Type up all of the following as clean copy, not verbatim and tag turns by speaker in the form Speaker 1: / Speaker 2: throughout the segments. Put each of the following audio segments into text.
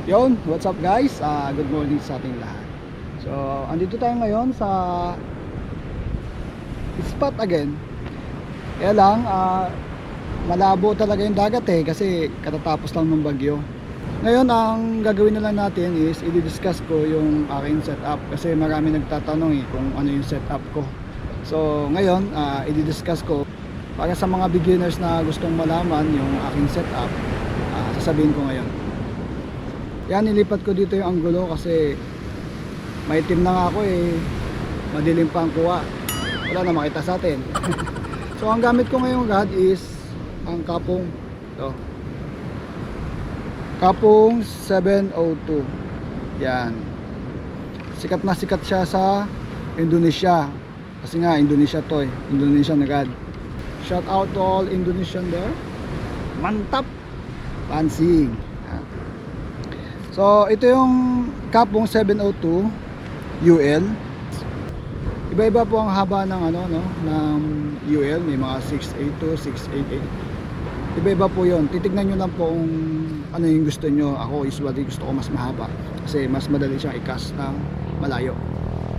Speaker 1: Yon, what's up guys? Good morning sa ating lahat. So, andito tayo ngayon sa spot again. Kaya lang, malabo talaga yung dagat kasi katatapos lang ng bagyo. Ngayon, ang gagawin na lang natin is i-discuss ko yung aking setup kasi marami nagtatanong kung ano yung setup ko. So, ngayon, i-discuss ko para sa mga beginners na gustong malaman yung aking setup. Sasabihin ko ngayon. Yan, nilipat ko dito yung anggulo kasi may team na nga ako madilim pa ang kuha, wala na makita sa atin. So ang gamit ko ngayong rod is ang kapong to, kapong 702. Yan, sikat na sikat siya sa Indonesia kasi nga Indonesia to Indonesian rod. Shout out to all Indonesian there, mantap, pansing. So ito yung kapong 702 UL. Iba-iba po ang haba ng ng UL, may mga 682, 688. Iba-iba po 'yon. Titignan niyo lang po kung ano yung gusto niyo. Ako usually gusto ko mas mahaba kasi mas madali siyang i-cast ng malayo.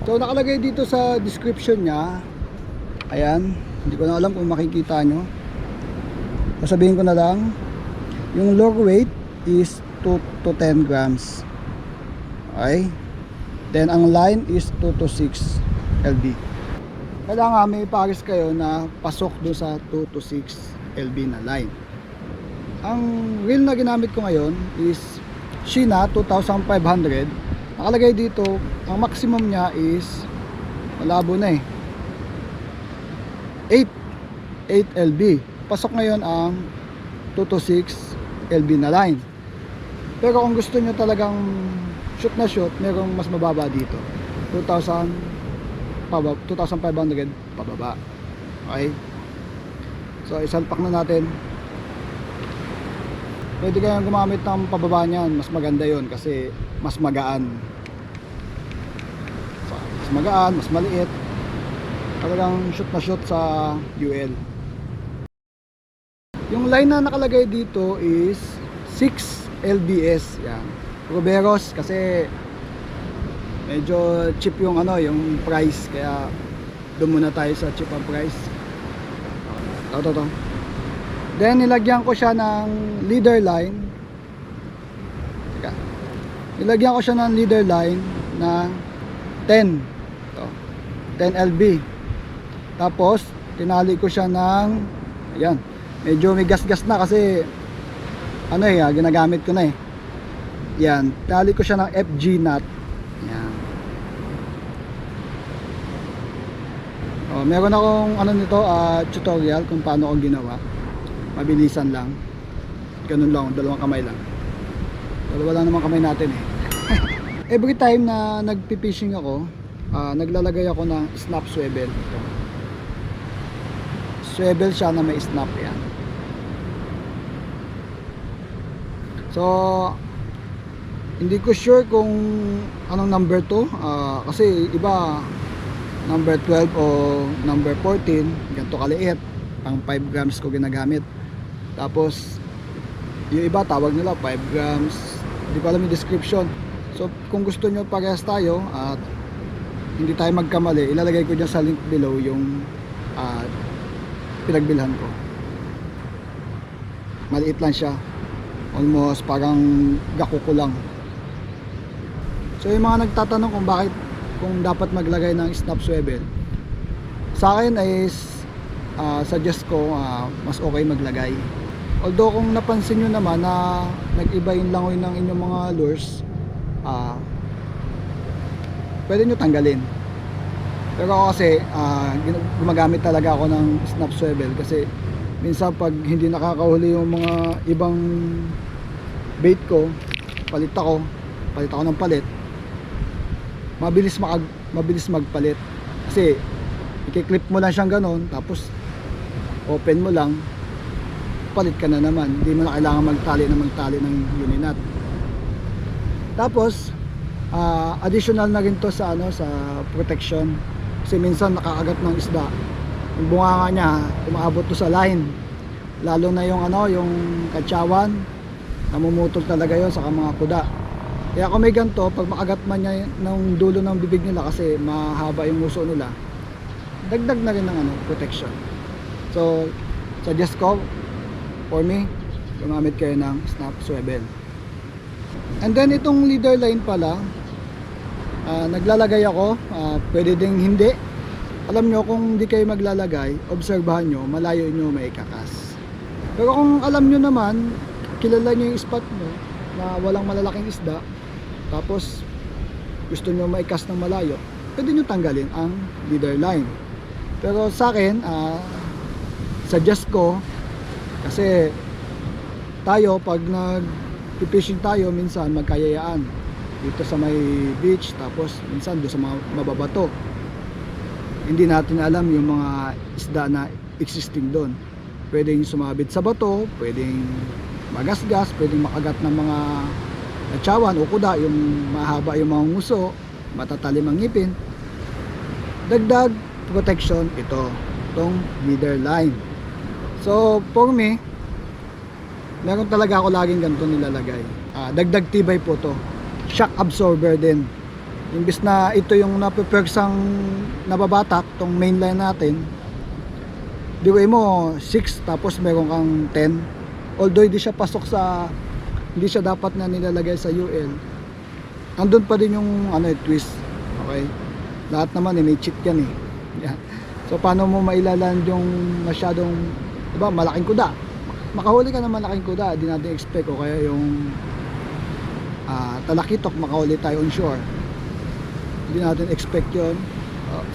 Speaker 1: So nakalagay dito sa description niya. Ayan, hindi ko na alam kung makikita nyo. Sasabihin ko na lang, yung lure weight is 2 to 10 grams. Okay? Then ang line is 2 to 6 lb. Kailangan may pares kayo na pasok doon sa 2 to 6 lb na line. Ang reel na ginamit ko ngayon is Sheena 2500. Nakalagay dito, ang maximum niya is malabo na 8 lb. Pasok ngayon ang 2 to 6 lb na line. Pero kung gusto nyo talagang shoot na shoot, merong mas mababa dito, 2,500 pababa. Okay, so isalpak na natin. Pwede kayong gumamit ng pababa niyan, mas maganda yon kasi mas magaan. So, mas magaan, mas maliit, talagang shoot na shoot sa UL. Yung line na nakalagay dito is 6 LBS. Yan, Roberos, kasi medyo cheap yung yung price, kaya doon muna tayo sa cheap ang price. Ito. Then nilagyan ko siya ng leader line. Teka. Nilagyan ko siya ng leader line na 10. Ito, 10 LB. Tapos tinali ko siya ng, ayan, medyo may gas-gas na kasi ginagamit ko na yan, tali ko siya ng FG nut. Yan. Meron akong nito, tutorial kung paano ko ginawa. Mabilisan lang, ganun lang, dalawang kamay lang. Dalawa lang naman kamay natin Every time na nagpipishing ako, naglalagay ako ng snap swivel. Swivel siya na may snap. Yan. So hindi ko sure kung anong number to, kasi iba number 12 o number 14, ganito kaliit, pang 5 grams ko ginagamit. Tapos yung iba tawag nila 5 grams, hindi ko alam yung description. So kung gusto nyo parehas tayo at hindi tayo magkamali, ilalagay ko dyan sa link below yung pinagbilhan ko. Maliit lang siya, almost parang gakuko lang. So yung mga nagtatanong kung dapat maglagay ng snap swivel, sa akin is suggest ko mas okay maglagay. Although kung napansin nyo naman na nag-iba yung langoy ng inyong mga lures, pwede nyo tanggalin. Pero ako kasi gumagamit talaga ako ng snap swivel kasi minsan pag hindi nakakahuli yung mga ibang bait ko, palit ako ng palit, mabilis magpalit kasi i-clip mo lang siyang ganon, tapos open mo lang, palit ka na naman, hindi mo na kailangan magtali ng uninut. Tapos additional na rin to sa sa protection, kasi minsan nakakagat ng isda, yung bunganga niya umaabot to sa line, lalo na yung yung katsawan, namumutol talaga yon sa mga kuda. Kaya kung may ganito, pag makagat man niya ng dulo ng bibig nila kasi mahaba yung uso nila, dagdag na rin ng protection. So suggest ko, for me, gumamit kayo ng snap swivel. And then itong leader line pala, naglalagay ako, pwede ding hindi. Alam nyo, kung hindi kayo maglalagay, obserbahan nyo, malayo nyo may kakas. Pero kung alam nyo naman, kilala nyo yung spot nyo na walang malalaking isda, tapos gusto nyo maikas ng malayo, pwede nyo tanggalin ang leader line. Pero sa akin, suggest ko, kasi tayo pag nag-fishing tayo, minsan magkayayaan dito sa may beach, tapos minsan doon sa mga mababato, hindi natin alam yung mga isda na existing doon. Pwedeng sumabit sa bato, pwedeng magasgas, pwedeng makagat ng mga natsawan o kuda, yung mahaba yung mga nguso, matatalim ang ngipin. Dagdag protection itong leader line. So for me, meron talaga ako laging ganito nilalagay. Dagdag tibay po to. Shock absorber din. Imbis na ito yung napepersang nababatak, tong main line natin, diway mo 6 tapos meron kang 10. Although hindi siya pasok sa, hindi siya dapat na nilalagay sa UL, andun pa din yung twist. Okay, lahat naman may cheat yan yan. So paano mo mailaland yung masyadong, diba, malaking kuda, makahuli ka ng malaking kuda, di natin expect, o kaya yung talakitok, makahuli tayo on shore, hindi natin expect yun.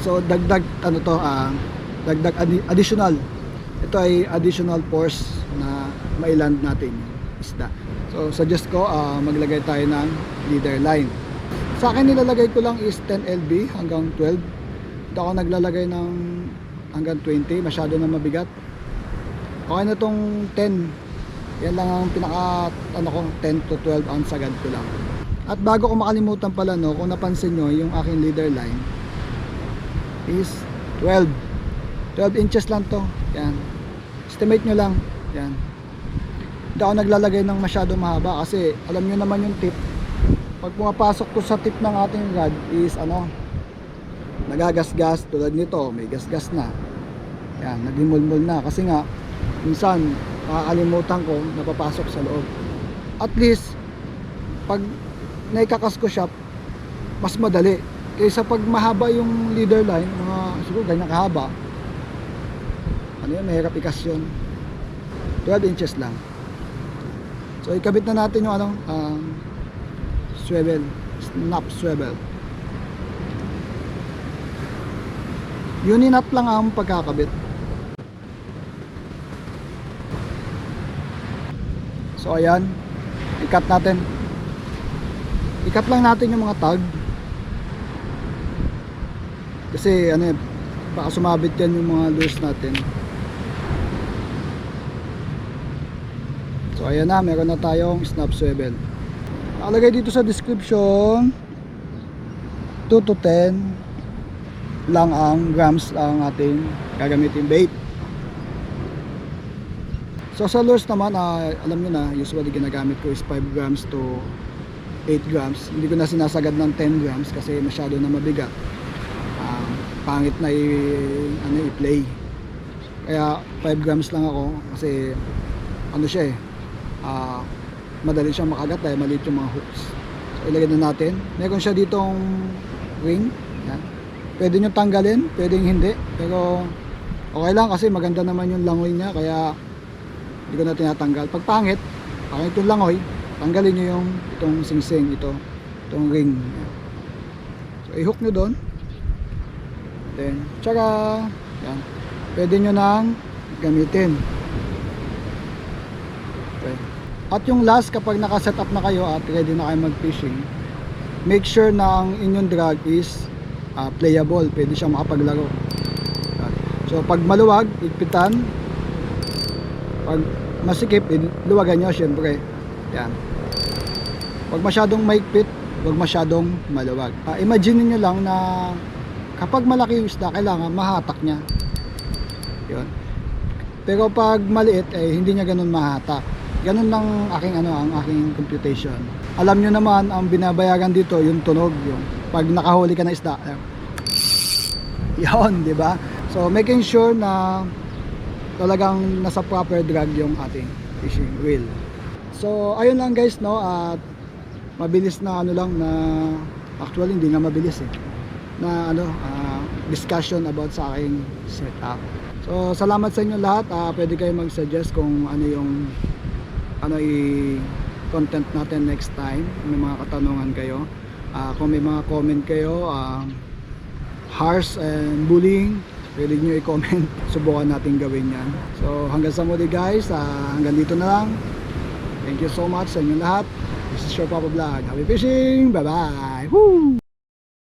Speaker 1: So dagdag dagdag additional, ito ay additional force na mailand natin isda. So suggest ko, maglagay tayo ng leader line. Sa akin nilalagay ko lang is 10 LB hanggang 12. Ito ako naglalagay ng hanggang 20, masyado na mabigat. Okay na tong 10, yan lang ang pinaka ko, 10 to 12 ang sagad ko lang. At bago ko makalimutan pala, kung napansin nyo, yung aking leader line is 12 inches lang to. Yan, estimate nyo lang. Yan, hindi ako naglalagay ng masyado mahaba kasi alam nyo naman yung tip, pag pumapasok ko sa tip ng ating rod is nagagasgas. Tulad nito, may gasgas na. Yan, nagimulmul na kasi nga minsan nakakalimutan ko, napapasok sa loob. At least pag naikakas ko siya, mas madali kaysa pag mahaba yung leader line, mga siguro ganyan kahaba, mahirap ikas yun. 12 inches lang. So ikabit na natin yung swivel, snap swivel. Uninut lang ang pagkakabit. So ayan, ikat natin. Ikat lang natin yung mga tag. Kasi baka sumabit yan yung mga lures natin. So ayan na, meron na tayong snap swivel. Nakalagay dito sa description 2 to 10 lang ang grams ang ating gagamitin bait. So sa lures naman, alam nyo na, usually ginagamit ko is 5 grams to 8 grams. Hindi ko na sinasagad ng 10 grams kasi masyado na mabigat. Pangit na i-play. Kaya 5 grams lang ako kasi siya madali siyang makagat dahil maliit yung mga hooks. So ilagay na natin. Meron siya ditong ring. Yan. Pwede nyo tanggalin, pwedeng hindi. Pero okay lang kasi maganda naman yung langoy niya, kaya hindi ko na tinatanggal. Pag pangit yung langoy, tanggalin nyo yung itong singsing, itong ring. So i-hook nyo doon. Then tsaka yan, pwede nyo nang gamitin. Okay. At yung last, kapag naka-set up na kayo at ready na kayo mag-fishing, make sure na ang inyong drag is playable, pwede siyang makapaglaro. So pag maluwag, igpitan. Pag masikip, luwagan nyo syempre. Yan. Huwag masyadong maikpit, huwag masyadong maluwag. Imagine nyo lang na kapag malaki yung isda, kailangan mahatak niya. Yun. Pero pag maliit, hindi niya ganun mahatak. Ganun lang ang aking computation. Alam nyo naman, ang binabayaran dito, yung tunog, yung pag nakahuli ka ng isda. Yun, di ba? So, making sure na talagang nasa proper drag yung ating fishing reel. So, ayun lang guys, no? At mabilis na lang na, actually hindi nga mabilis na discussion about sa aking setup. So, salamat sa inyo lahat. Pwede kayo mag-suggest kung ano yung i-content natin next time. May mga katanungan kayo. Kung may mga comment kayo, harsh and bullying, pwede nyo i-comment. Subukan natin gawin yan. So, hanggang sa muli guys. Hanggang dito na lang. Thank you so much sa inyo lahat. This is your Papa Vlog. Happy fishing! Bye-bye! Woo!